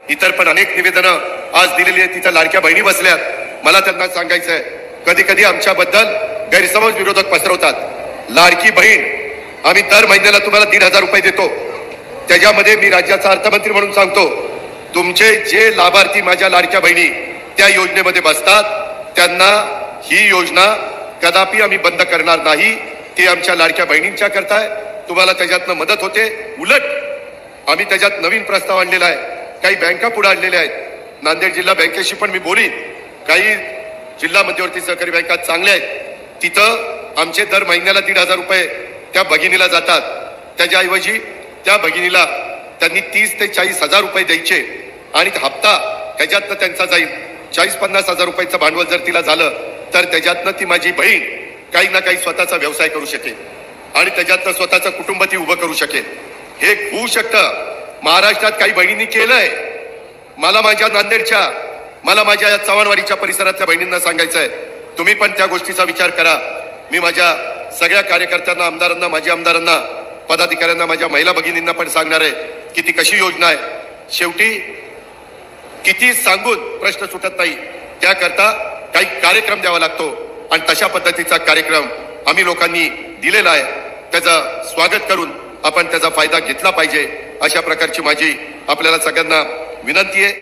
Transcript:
इतर पण अनेक निवेदनं आज दिलेली आहेत. तिथं लाडक्या बहिणी बसल्यात. मला त्यांना सांगायचंय, कधी कधी आमच्याबद्दल गैरसमज विरोधक पसरवतात. लाडकी बहीण आम्ही दर महिन्याला तुम्हाला 1,500 रुपये देतो. त्याच्यामध्ये मी राज्याचा अर्थमंत्री म्हणून सांगतो, तुमचे जे लाभार्थी माझ्या लाडक्या बहिणी त्या योजनेमध्ये बसतात त्यांना ही योजना कदापि आम्ही बंद करणार नाही. ती आमच्या लाडक्या बहिणींच्या करताय. तुम्हाला त्याच्यातनं मदत होते. उलट आम्ही त्याच्यात नवीन प्रस्ताव आणलेला आहे. काही बँका पुढे आणलेल्या आहेत. नांदेड जिल्हा बँकेशी पण मी बोलीन. काही जिल्हा मध्यवर्ती सहकारी बँका चांगल्या आहेत. तिथं आमचे दर महिन्याला 1,500 रुपये त्या भगिनीला जातात. त्याच्याऐवजी त्या भगिनीला त्यांनी 30 ते 40 हजार रुपये द्यायचे आणि हप्ता त्याच्यातनं त्यांचा जाईल. 40-50 हजार रुपयाचं भांडवल जर तिला झालं तर त्याच्यातनं ती माझी बहीण काही ना काही स्वतःचा व्यवसाय करू शकेल आणि त्याच्यातनं स्वतःचं कुटुंब ती उभं करू शकेल. हे होऊ शकतं. महाराष्ट्रात काही बहिणींनी केलंय. मला माझ्या नांदेडच्या, मला माझ्या चव्हाणवाडीच्या परिसरातल्या बहिणींना सांगायचंय, तुम्ही पण त्या गोष्टीचा विचार करा. मी माझ्या सगळ्या कार्यकर्त्यांना, आमदारांना, माझ्या आमदारांना, पदाधिकाऱ्यांना, माझ्या महिला भगिनींना पण सांगणार आहे की ती कशी योजना आहे. शेवटी किती सांगून प्रश्न सुटत नाही. त्याकरता काही कार्यक्रम द्यावा लागतो आणि तशा पद्धतीचा कार्यक्रम आम्ही लोकांनी दिलेला आहे. त्याचं स्वागत करून आपण त्याचा फायदा घेतला पाहिजे. अशा प्रकारची माझी आपल्याला सगळ्यांना विनंती आहे.